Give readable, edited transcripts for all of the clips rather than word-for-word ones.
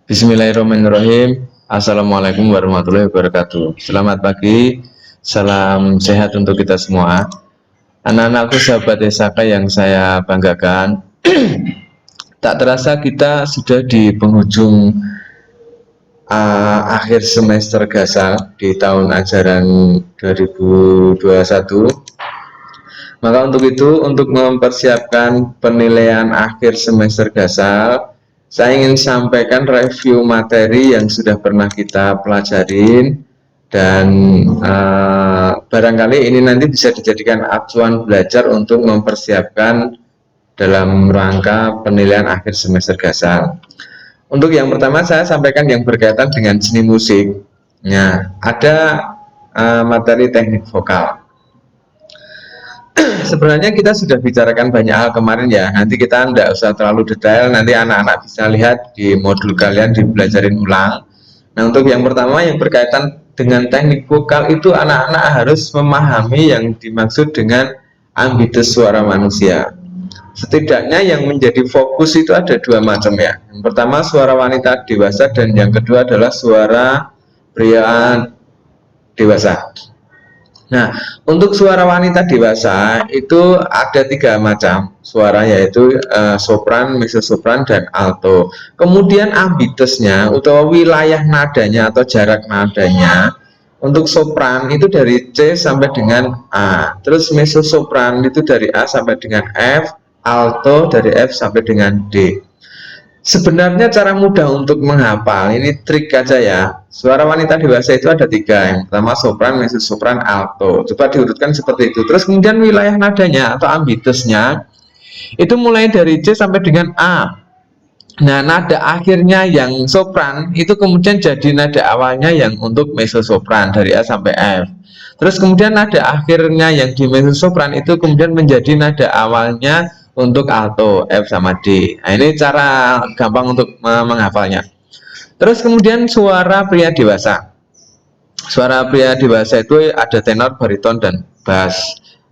Bismillahirrahmanirrahim. Assalamualaikum warahmatullahi wabarakatuh. Selamat pagi, salam sehat untuk kita semua. Anak-anakku sahabat SAK yang saya banggakan, tak terasa kita sudah di penghujung akhir semester Gasal di tahun ajaran 2021. Maka untuk itu, untuk mempersiapkan penilaian akhir semester Gasal, saya ingin sampaikan review materi yang sudah pernah kita pelajarin dan barangkali ini nanti bisa dijadikan acuan belajar untuk mempersiapkan dalam rangka penilaian akhir semester Gasal. Untuk yang pertama saya sampaikan yang berkaitan dengan seni musik. Nah, ada materi teknik vokal. Sebenarnya kita sudah bicarakan banyak hal kemarin ya. Nanti kita tidak usah terlalu detail. Nanti anak-anak bisa lihat di modul kalian dipelajarin ulang. Nah, untuk yang pertama yang berkaitan dengan teknik vokal itu anak-anak harus memahami yang dimaksud dengan ambitus suara manusia. Setidaknya yang menjadi fokus itu ada dua macam ya. Yang pertama suara wanita dewasa dan yang kedua adalah suara pria dewasa. Nah, untuk suara wanita dewasa itu ada tiga macam suara, yaitu sopran, mezzo-sopran, dan alto. Kemudian ambitusnya atau wilayah nadanya atau jarak nadanya untuk sopran itu dari C sampai dengan A. Terus mezzo-sopran itu dari A sampai dengan F, alto dari F sampai dengan D. Sebenarnya cara mudah untuk menghafal, ini trik aja ya. Suara wanita dewasa itu ada tiga. Yang pertama sopran, mezzo-sopran, alto. Coba diurutkan seperti itu. Terus kemudian wilayah nadanya atau ambitusnya itu mulai dari C sampai dengan A. Nah, nada akhirnya yang sopran itu kemudian jadi nada awalnya yang untuk mezzo-sopran dari A sampai F. Terus kemudian nada akhirnya yang di mezzo-sopran itu kemudian menjadi nada awalnya untuk alto, F sama D. Nah, ini cara gampang untuk menghafalnya. Terus kemudian suara pria dewasa. Suara pria dewasa itu ada tenor, bariton, dan bass.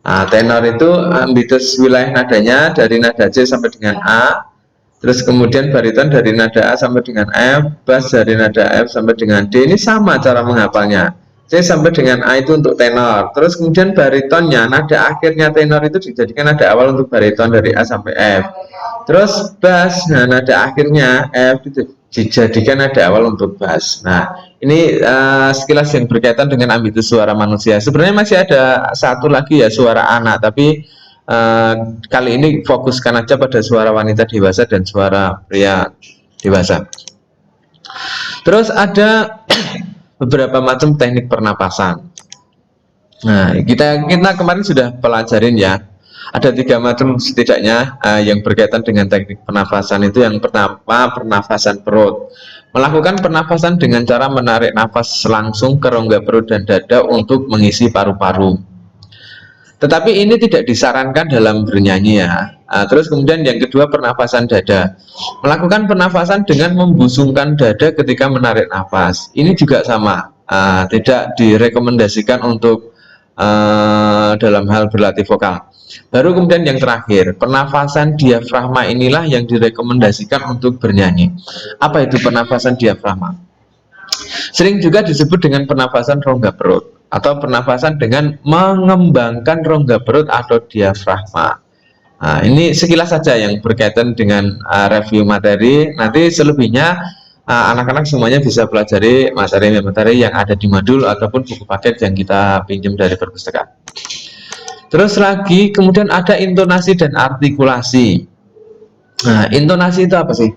Nah, tenor itu ambitus wilayah nadanya dari nada C sampai dengan A. Terus kemudian bariton dari nada A sampai dengan F, bass dari nada F sampai dengan D. Ini sama cara menghafalnya. C sampai dengan A itu untuk tenor. Terus kemudian baritonnya, nada akhirnya tenor itu dijadikan nada awal untuk bariton dari A sampai F. Terus bass, nah nada akhirnya F itu dijadikan nada awal untuk bass. Nah, ini sekilas yang berkaitan dengan ambitus suara manusia. Sebenarnya masih ada satu lagi ya, suara anak, tapi kali ini fokuskan aja pada suara wanita dewasa dan suara pria dewasa. Terus ada beberapa macam teknik pernapasan. Nah, kita kemarin sudah pelajarin ya. Ada tiga macam setidaknya yang berkaitan dengan teknik pernafasan itu. Yang pertama pernafasan perut. Melakukan pernafasan dengan cara menarik nafas langsung ke rongga perut dan dada untuk mengisi paru-paru. Tetapi ini tidak disarankan dalam bernyanyi ya. Terus kemudian yang kedua pernafasan dada. Melakukan pernafasan dengan membusungkan dada ketika menarik nafas. Ini juga sama, tidak direkomendasikan untuk dalam hal berlatih vokal. Baru kemudian yang terakhir, pernafasan diafragma inilah yang direkomendasikan untuk bernyanyi. Apa itu pernafasan diafragma? Sering juga disebut dengan pernafasan rongga perut atau pernafasan dengan mengembangkan rongga perut atau diafragma. Nah, ini sekilas saja yang berkaitan dengan review materi. Nanti selebihnya anak-anak semuanya bisa pelajari materi-materi yang ada di modul ataupun buku paket yang kita pinjam dari perpustakaan. Terus lagi kemudian ada intonasi dan artikulasi. Nah, intonasi itu apa sih?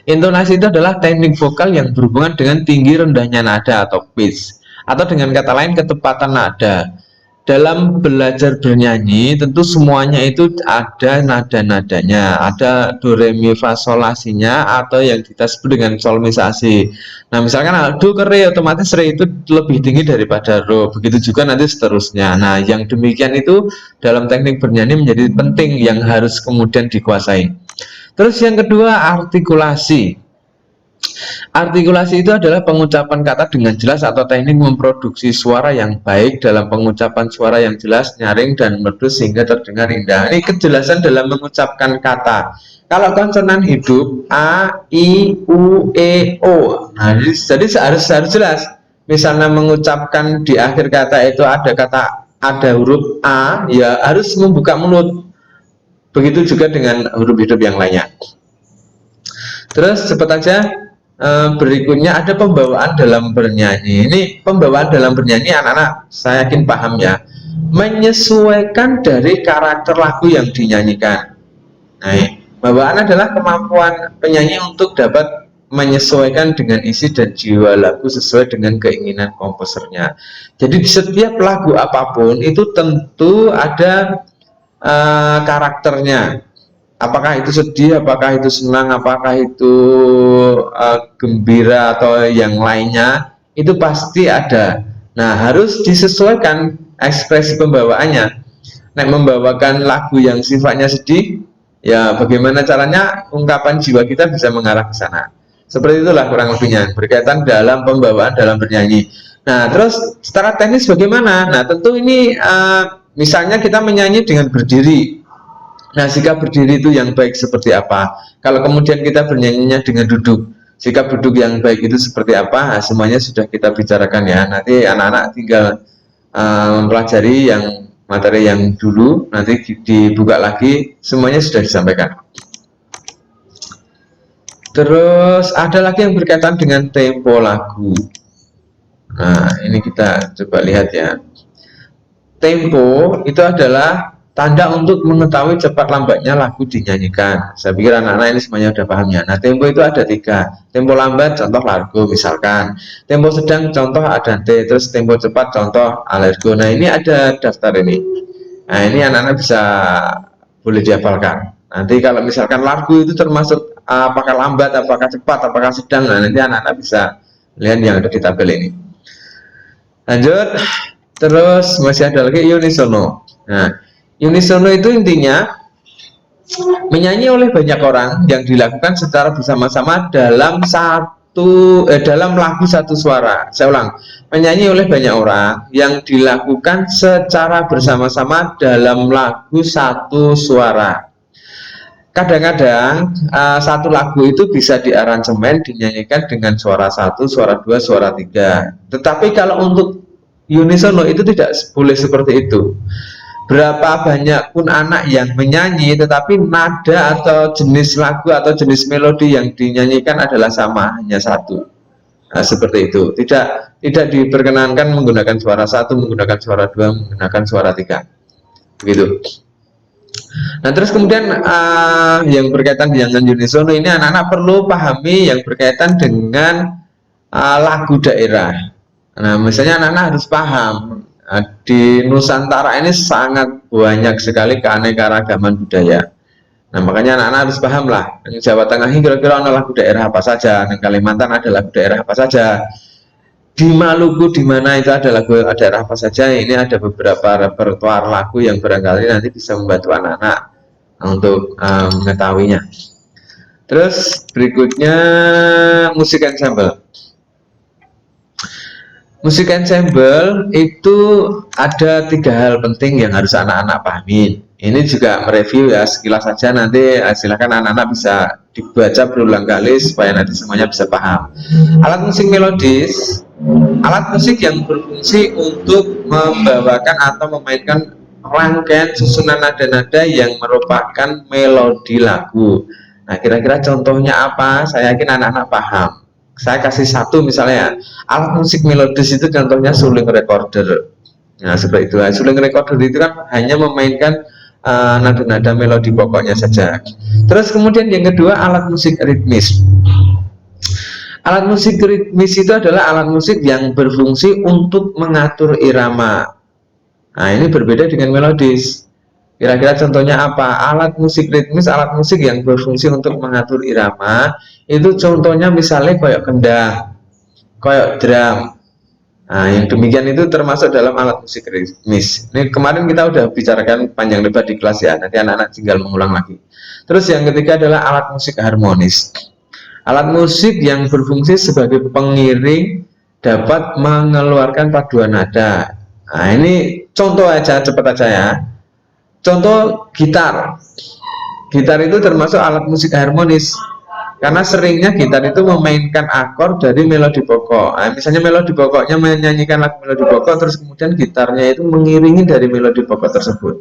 Intonasi itu adalah teknik vokal yang berhubungan dengan tinggi rendahnya nada atau pitch, atau dengan kata lain ketepatan nada. Dalam belajar bernyanyi tentu semuanya itu ada nada-nadanya, ada do re mi fa sol la si-nya atau yang kita sebut dengan solmisasi. Nah, misalkan do ke re, otomatis re itu lebih tinggi daripada ro, begitu juga nanti seterusnya. Nah, yang demikian itu dalam teknik bernyanyi menjadi penting yang harus kemudian dikuasai. Terus yang kedua artikulasi. Artikulasi itu adalah pengucapan kata dengan jelas atau teknik memproduksi suara yang baik dalam pengucapan suara yang jelas, nyaring, dan merdu sehingga terdengar indah. Ini kejelasan dalam mengucapkan kata. Kalau konsonan hidup A, I, U, E, O. Nah, jadi harus jelas. Misalnya mengucapkan di akhir kata itu ada huruf A, ya harus membuka mulut. Begitu juga dengan huruf hidup yang lainnya. Terus cepat aja. Berikutnya ada pembawaan dalam bernyanyi. Ini pembawaan dalam bernyanyi anak-anak saya yakin paham ya. Menyesuaikan dari karakter lagu yang dinyanyikan. Nah, bawaan adalah kemampuan penyanyi untuk dapat menyesuaikan dengan isi dan jiwa lagu sesuai dengan keinginan komposernya. Jadi di setiap lagu apapun itu tentu ada karakternya. Apakah itu sedih, apakah itu senang, apakah itu gembira atau yang lainnya, itu pasti ada. Nah, harus disesuaikan ekspresi pembawaannya. Nah, membawakan lagu yang sifatnya sedih, ya bagaimana caranya ungkapan jiwa kita bisa mengarah ke sana. Seperti itulah kurang lebihnya berkaitan dalam pembawaan dalam bernyanyi. Nah, terus secara teknis bagaimana? Nah, tentu ini misalnya kita menyanyi dengan berdiri. Nah, sikap berdiri itu yang baik seperti apa? Kalau kemudian kita bernyanyinya dengan duduk, sikap duduk yang baik itu seperti apa? Nah, semuanya sudah kita bicarakan ya. Nanti anak-anak tinggal mempelajari yang materi yang dulu, nanti dibuka lagi, semuanya sudah disampaikan. Terus ada lagi yang berkaitan dengan tempo lagu. Nah, ini kita coba lihat ya. Tempo itu adalah tanda untuk mengetahui cepat lambatnya lagu dinyanyikan. Saya pikir anak-anak ini semuanya sudah paham ya. Nah, tempo itu ada 3. Tempo lambat contoh largo misalkan. Tempo sedang contoh andante. Terus tempo cepat contoh allegro. Nah, ini ada daftar ini. Nah, ini anak-anak bisa boleh dihafalkan. Nanti kalau misalkan largo itu termasuk apakah lambat, apakah cepat, apakah sedang. Nah, nanti anak-anak bisa lihat yang ada di tabel ini. Lanjut. Terus masih ada lagi unisono. Nah, unisono itu intinya menyanyi oleh banyak orang yang dilakukan secara bersama-sama dalam lagu satu suara. Saya ulang, menyanyi oleh banyak orang yang dilakukan secara bersama-sama dalam lagu satu suara. Kadang-kadang satu lagu itu bisa diaransemen dinyanyikan dengan suara 1, suara 2, suara 3. Tetapi kalau untuk unisono itu tidak boleh seperti itu. Berapa banyak pun anak yang menyanyi tetapi nada atau jenis lagu atau jenis melodi yang dinyanyikan adalah sama, hanya 1. Nah, seperti itu. Tidak diperkenankan menggunakan suara 1, menggunakan suara 2, menggunakan suara 3. Begitu. Nah, terus kemudian yang berkaitan dengan unisono ini anak-anak perlu pahami yang berkaitan dengan lagu daerah. Nah, misalnya anak-anak harus paham di Nusantara ini sangat banyak sekali keanekaragaman budaya. Nah, makanya anak-anak harus paham lah. Di Jawa Tengah ini kira-kira ada lagu daerah apa saja. Di Kalimantan ada lagu daerah apa saja. Di Maluku di mana itu ada lagu daerah apa saja. Ini ada beberapa repertoar lagu yang barangkali nanti bisa membantu anak-anak untuk mengetahuinya. Terus berikutnya musik ensemble. Musik ensemble itu ada 3 hal penting yang harus anak-anak pahami. Ini juga mereview ya sekilas saja, nanti silakan anak-anak bisa dibaca berulang kali supaya nanti semuanya bisa paham. Alat musik melodis, alat musik yang berfungsi untuk membawakan atau memainkan rangkaian susunan nada-nada yang merupakan melodi lagu. Nah, kira-kira contohnya apa? Saya yakin anak-anak paham. Saya kasih 1 misalnya, alat musik melodis itu contohnya suling recorder. Nah, seperti itu. Suling recorder itu kan hanya memainkan nada-nada melodi pokoknya saja. Terus kemudian yang kedua, alat musik ritmis. Alat musik ritmis itu adalah alat musik yang berfungsi untuk mengatur irama. Nah, ini berbeda dengan melodis. Kira-kira contohnya apa? Alat musik ritmis, alat musik yang berfungsi untuk mengatur irama. Itu contohnya misalnya kayak kendang, kayak drum. Nah, yang demikian itu termasuk dalam alat musik ritmis. Ini kemarin kita udah bicarakan panjang lebar di kelas ya. Nanti anak-anak tinggal mengulang lagi. Terus yang ketiga adalah alat musik harmonis. Alat musik yang berfungsi sebagai pengiring dapat mengeluarkan paduan nada. Nah, ini contoh aja, cepat aja ya. Contoh gitar. Gitar itu termasuk alat musik harmonis. Karena seringnya gitar itu memainkan akor dari melodi pokok. Nah, misalnya melodi pokoknya menyanyikan lagu melodi pokok, terus kemudian gitarnya itu mengiringi dari melodi pokok tersebut.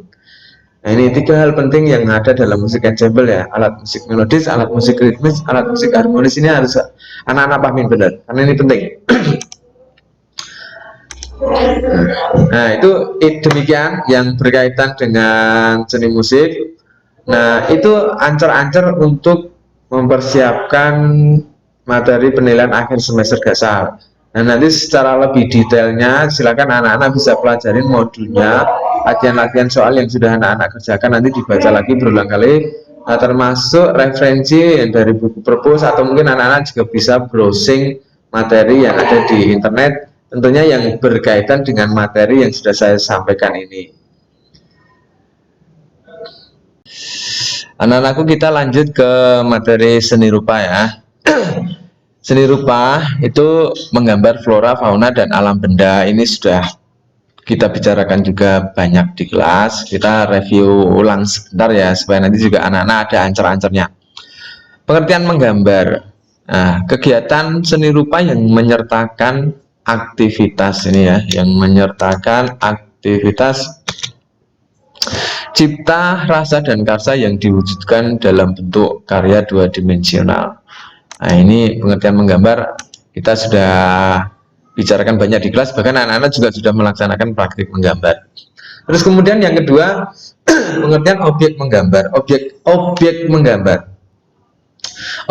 Nah, ini 3 hal penting yang ada dalam musik ensemble ya. Alat musik melodis, alat musik ritmis, alat musik harmonis, ini harus anak-anak pahamin benar, karena ini penting. Nah, itu demikian yang berkaitan dengan seni musik. Nah, itu ancer-ancer untuk mempersiapkan materi penilaian akhir semester dasar. Nah, nanti secara lebih detailnya silakan anak-anak bisa pelajarin modulnya, latihan-latihan soal yang sudah anak-anak kerjakan nanti dibaca lagi berulang kali, termasuk referensi dari buku perpus, atau mungkin anak-anak juga bisa browsing materi yang ada di internet, tentunya yang berkaitan dengan materi yang sudah saya sampaikan ini. Anak-anakku, kita lanjut ke materi seni rupa ya. Seni rupa itu menggambar flora, fauna, dan alam benda. Ini sudah kita bicarakan juga banyak di kelas. Kita review ulang sebentar ya, supaya nanti juga anak-anak ada ancer-ancernya. Pengertian menggambar. Nah, kegiatan seni rupa yang menyertakan aktivitas ini ya, yang menyertakan aktivitas cipta, rasa, dan karsa yang diwujudkan dalam bentuk karya 2-dimensional. Nah, ini pengertian menggambar kita sudah bicarakan banyak di kelas, bahkan anak-anak juga sudah melaksanakan praktik menggambar. Terus kemudian yang kedua, pengertian objek menggambar. Objek menggambar.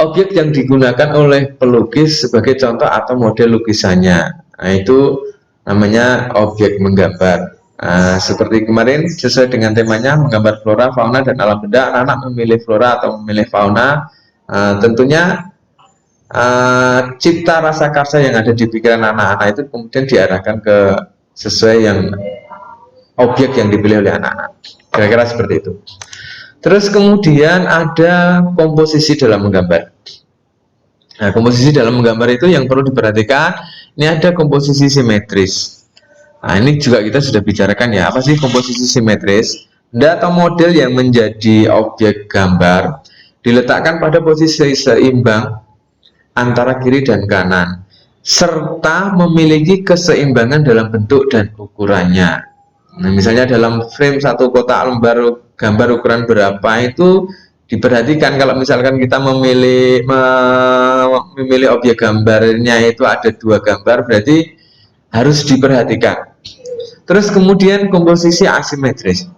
Objek yang digunakan oleh pelukis sebagai contoh atau model lukisannya. Nah, itu namanya objek menggambar. Nah, seperti kemarin sesuai dengan temanya menggambar flora, fauna, dan alam benda, anak-anak memilih flora atau memilih fauna. Tentunya cipta rasa karsa yang ada di pikiran anak-anak itu kemudian diarahkan ke sesuai yang objek yang dipilih oleh anak-anak. Kira-kira seperti itu. Terus kemudian ada komposisi dalam menggambar. Nah, komposisi dalam menggambar itu yang perlu diperhatikan, ini ada komposisi simetris. Nah, ini juga kita sudah bicarakan ya, apa sih komposisi simetris? Benda atau model yang menjadi objek gambar diletakkan pada posisi seimbang antara kiri dan kanan, serta memiliki keseimbangan dalam bentuk dan ukurannya. Nah, misalnya dalam frame satu kotak lembar gambar ukuran berapa itu diperhatikan. Kalau misalkan kita memilih objek gambarnya itu ada 2 gambar, berarti harus diperhatikan. Terus kemudian komposisi asimetris.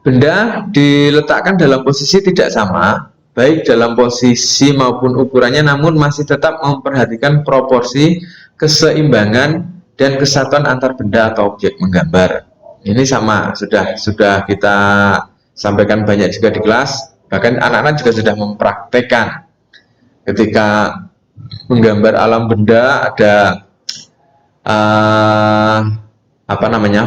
Benda diletakkan dalam posisi tidak sama, baik dalam posisi maupun ukurannya, namun masih tetap memperhatikan proporsi, keseimbangan, dan kesatuan antar benda atau objek menggambar. Ini sama, sudah kita sampaikan banyak juga di kelas, bahkan anak-anak juga sudah mempraktekkan. Ketika menggambar alam benda ada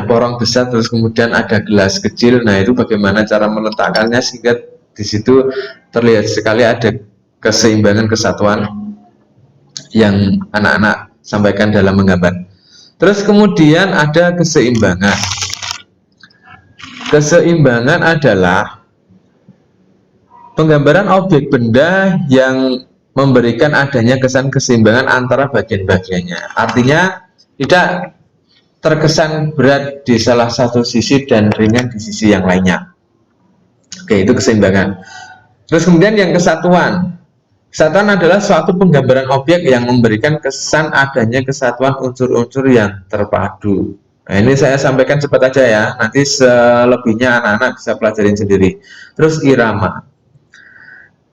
porong besar, terus kemudian ada gelas kecil. Nah, itu bagaimana cara meletakkannya sehingga di situ terlihat sekali ada keseimbangan, kesatuan yang anak-anak sampaikan dalam menggambar. Terus kemudian ada keseimbangan. Keseimbangan adalah penggambaran objek benda yang memberikan adanya kesan keseimbangan antara bagian-bagiannya. Artinya tidak terkesan berat di salah satu sisi dan ringan di sisi yang lainnya. Oke, itu keseimbangan. Terus kemudian yang kesatuan. Kesatuan adalah suatu penggambaran objek yang memberikan kesan adanya kesatuan unsur-unsur yang terpadu. Nah, ini saya sampaikan cepat aja ya, nanti selebihnya anak-anak bisa pelajarin sendiri. Terus irama.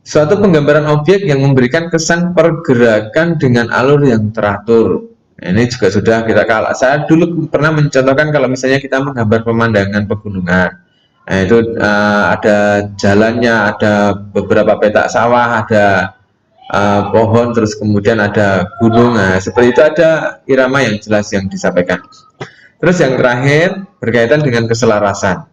Suatu penggambaran objek yang memberikan kesan pergerakan dengan alur yang teratur. Ini juga sudah kita saya dulu pernah mencontohkan kalau misalnya kita menggambar pemandangan pegunungan. Nah, itu ada jalannya, ada beberapa petak sawah, ada pohon, terus kemudian ada gunung. Nah, seperti itu ada irama yang jelas yang disampaikan. Terus yang terakhir berkaitan dengan keselarasan.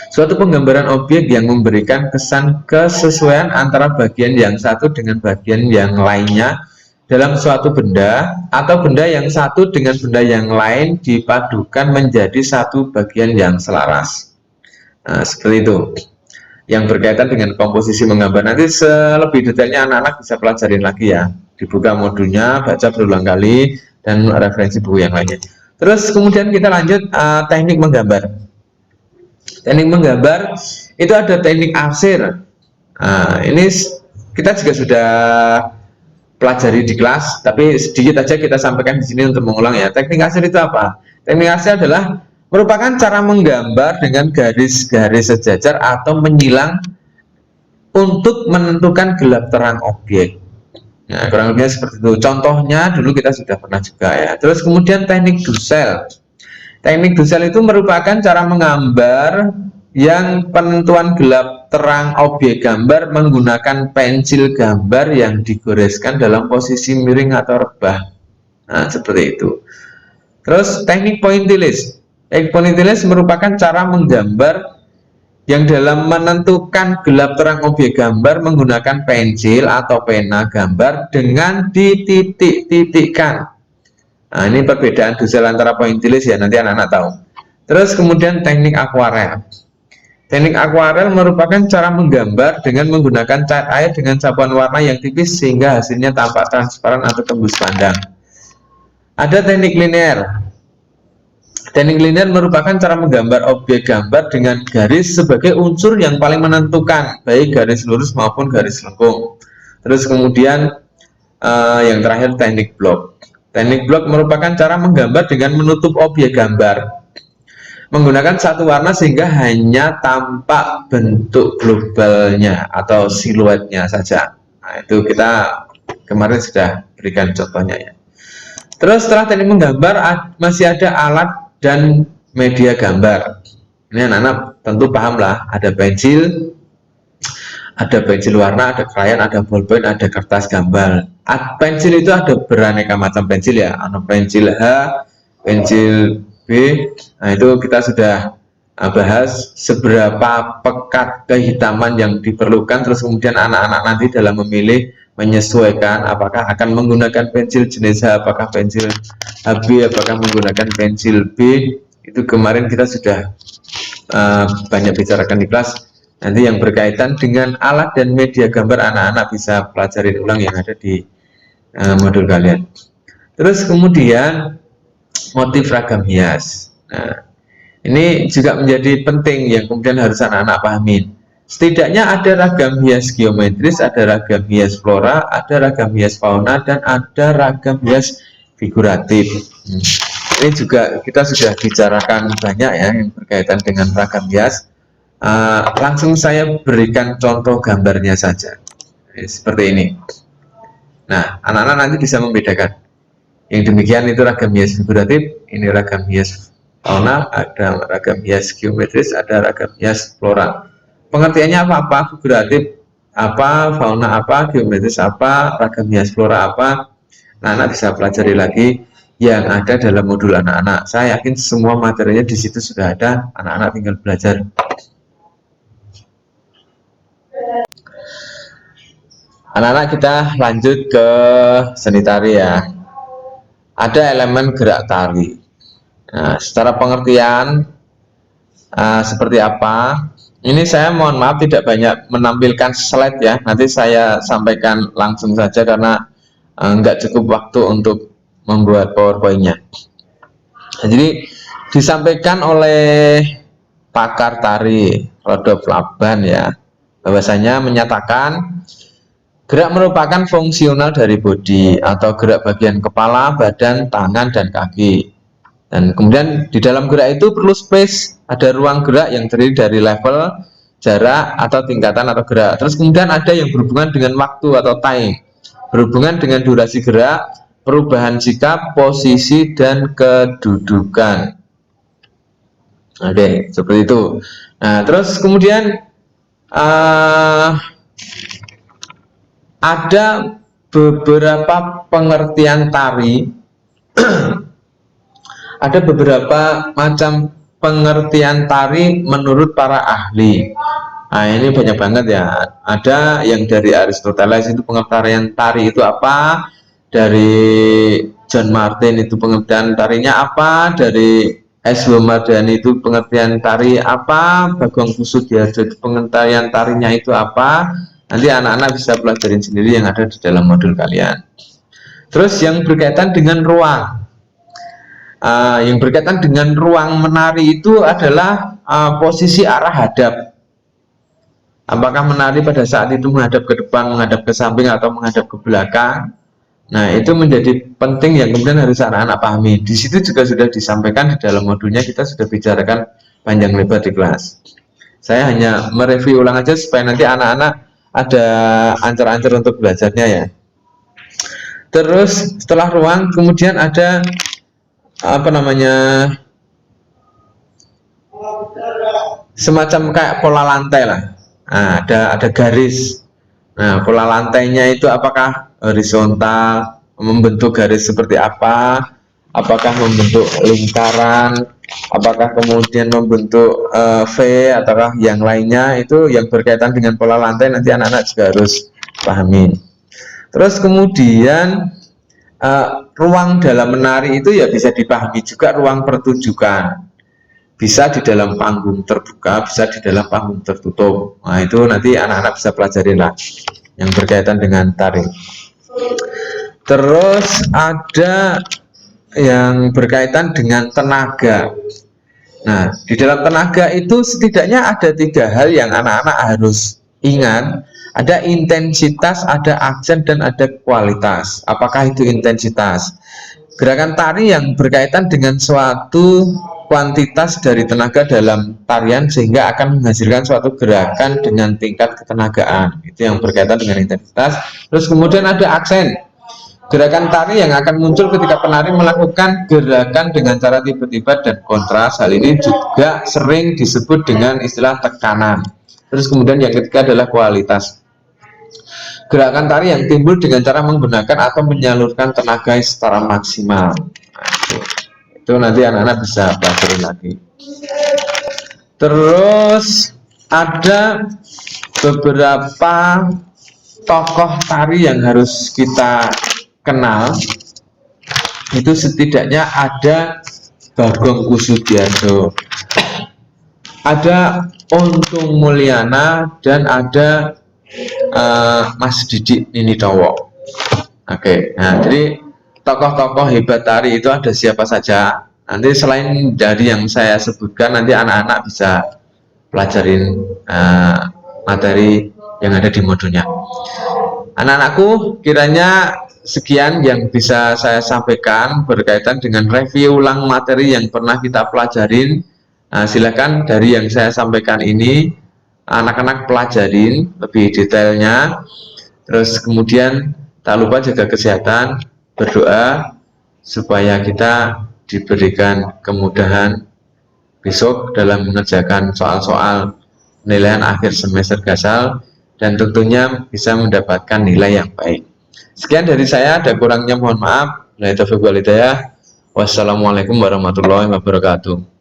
Suatu penggambaran objek yang memberikan kesan kesesuaian antara bagian yang satu dengan bagian yang lainnya dalam suatu benda, atau benda yang satu dengan benda yang lain dipadukan menjadi satu bagian yang selaras. Nah, seperti itu. Yang berkaitan dengan komposisi menggambar, nanti selebih detailnya anak-anak bisa pelajarin lagi ya. Dibuka modulnya, baca berulang kali, dan referensi buku yang lainnya. Terus kemudian kita lanjut teknik menggambar. Teknik menggambar itu ada teknik arsir. Nah, ini kita juga sudah pelajari di kelas, tapi sedikit aja kita sampaikan di sini untuk mengulang ya. Teknik arsir itu apa? Teknik arsir adalah merupakan cara menggambar dengan garis-garis sejajar atau menyilang untuk menentukan gelap terang objek. Nah, kurang lebihnya seperti itu. Contohnya dulu kita sudah pernah juga ya. Terus kemudian teknik Dussel. Teknik Dussel itu merupakan cara menggambar yang penentuan gelap terang objek gambar menggunakan pensil gambar yang digoreskan dalam posisi miring atau rebah. Nah, seperti itu. Terus teknik pointillis. Teknik pointillis merupakan cara menggambar yang dalam menentukan gelap terang objek gambar menggunakan pensil atau pena gambar dengan dititik-titikkan. Nah, ini perbedaan Dussel antara pointillis ya, nanti anak-anak tahu. Terus kemudian teknik akuarel. Teknik akuarel merupakan cara menggambar dengan menggunakan cat air dengan sapuan warna yang tipis sehingga hasilnya tampak transparan atau tembus pandang. Ada teknik linear. Teknik linear merupakan cara menggambar objek gambar dengan garis sebagai unsur yang paling menentukan, baik garis lurus maupun garis lengkung. Terus kemudian yang terakhir teknik blok. Teknik blok merupakan cara menggambar dengan menutup objek gambar menggunakan satu warna sehingga hanya tampak bentuk globalnya atau siluetnya saja. Nah, itu kita kemarin sudah berikan contohnya ya. Terus setelah teknik menggambar masih ada alat dan media gambar. Ini anak-anak tentu paham lah, ada pensil warna, ada krayon, ada ballpoint, ada kertas gambar. Pensil itu ada beraneka macam pensil ya, ada pensil H, pensil B. Nah, itu kita sudah bahas seberapa pekat kehitaman yang diperlukan. Terus kemudian anak-anak nanti dalam memilih menyesuaikan apakah akan menggunakan pensil jenis H, apakah pensil HB, apakah menggunakan pensil B. Itu kemarin kita sudah banyak bicarakan di kelas. Nanti yang berkaitan dengan alat dan media gambar anak-anak bisa pelajari ulang yang ada di modul kalian. Terus kemudian motif ragam hias. Nah, ini juga menjadi penting yang kemudian harus anak-anak pahamin. Setidaknya ada ragam hias geometris, ada ragam hias flora, ada ragam hias fauna, dan ada ragam hias figuratif. Ini juga kita sudah bicarakan banyak ya yang berkaitan dengan ragam hias. Langsung saya berikan contoh gambarnya saja seperti ini. Nah, anak-anak nanti bisa membedakan yang demikian itu ragam hias figuratif, ini ragam hias fauna, ada ragam hias geometris, ada ragam hias flora. Pengertiannya apa figuratif apa, fauna apa, geometris apa, ragam hias flora apa. Nah, anak bisa pelajari lagi yang ada dalam modul anak-anak. Saya yakin semua materinya di situ sudah ada, anak-anak tinggal belajar. Anak-anak kita lanjut ke seni tari ya. Ada elemen gerak tari. Nah, secara pengertian seperti apa? Ini saya mohon maaf tidak banyak menampilkan slide ya. Nanti saya sampaikan langsung saja karena nggak cukup waktu untuk membuat PowerPoint-nya. Nah, jadi disampaikan oleh pakar tari Rodolf Laban ya, bahwasanya menyatakan gerak merupakan fungsional dari bodi atau gerak bagian kepala, badan, tangan, dan kaki. Dan kemudian di dalam gerak itu perlu space, ada ruang gerak yang terdiri dari level, jarak, atau tingkatan atau gerak. Terus kemudian ada yang berhubungan dengan waktu atau time, berhubungan dengan durasi gerak, perubahan sikap, posisi, dan kedudukan. Oke, seperti itu. Nah, terus kemudian ada beberapa pengertian tari, ada beberapa macam pengertian tari menurut para ahli. Nah, ini banyak banget ya. Ada yang dari Aristoteles itu pengertian tari itu apa, dari John Martin itu pengertian tarinya apa, dari S. Mardani itu pengertian tari apa, Bagong Kussudiarjo itu pengertian tarinya itu apa. Nanti anak-anak bisa pelajarin sendiri yang ada di dalam modul kalian. Terus yang berkaitan dengan ruang. Yang berkaitan dengan ruang menari itu adalah posisi arah hadap. Apakah menari pada saat itu menghadap ke depan, menghadap ke samping, atau menghadap ke belakang? Nah, itu menjadi penting yang kemudian harus anak-anak pahami. Di situ juga sudah disampaikan di dalam modulnya, kita sudah bicarakan panjang lebar di kelas. Saya hanya mereview ulang aja supaya nanti anak-anak ada ancer-ancer untuk belajarnya ya. Terus setelah ruang kemudian ada apa namanya, semacam kayak pola lantai lah. Nah, ada garis. Nah, pola lantainya itu apakah horizontal, membentuk garis seperti apa, apakah membentuk lingkaran, apakah kemudian membentuk V ataukah yang lainnya. Itu yang berkaitan dengan pola lantai nanti anak-anak juga harus pahami. Terus kemudian ruang dalam menari itu ya bisa dipahami juga ruang pertunjukan. Bisa di dalam panggung terbuka, bisa di dalam panggung tertutup. Nah, itu nanti anak-anak bisa pelajari lah yang berkaitan dengan tari. Terus ada yang berkaitan dengan tenaga. Nah, di dalam tenaga itu setidaknya ada 3 hal yang anak-anak harus ingat. Ada intensitas, ada aksen, dan ada kualitas. Apakah itu intensitas? Gerakan tari yang berkaitan dengan suatu kuantitas dari tenaga dalam tarian sehingga akan menghasilkan suatu gerakan dengan tingkat ketenagaan. Itu yang berkaitan dengan intensitas. Terus kemudian ada aksen. Gerakan tari yang akan muncul ketika penari melakukan gerakan dengan cara tiba-tiba dan kontras. Hal ini juga sering disebut dengan istilah tekanan. Terus kemudian yang ketiga adalah kualitas. Gerakan tari yang timbul dengan cara menggunakan atau menyalurkan tenaga secara maksimal. Nah, itu nanti anak-anak bisa pelajari lagi. Terus ada beberapa tokoh tari yang harus kita kenal. Itu setidaknya ada Bagong Kussudiarjo, ada Untung Mulyana, dan ada Mas Didik Ninitowo. Oke, nah jadi tokoh-tokoh hebat tari itu ada siapa saja. Nanti selain dari yang saya sebutkan, nanti anak-anak bisa pelajarin materi yang ada di modulnya. Anak-anakku, kiranya sekian yang bisa saya sampaikan berkaitan dengan review ulang materi yang pernah kita pelajarin. Silakan dari yang saya sampaikan ini anak-anak pelajarin lebih detailnya. Terus kemudian tak lupa jaga kesehatan, berdoa supaya kita diberikan kemudahan besok dalam mengerjakan soal-soal penilaian akhir semester Gasal, dan tentunya bisa mendapatkan nilai yang baik. Sekian dari saya, ada kurangnya mohon maaf. Wassalamualaikum warahmatullahi wabarakatuh.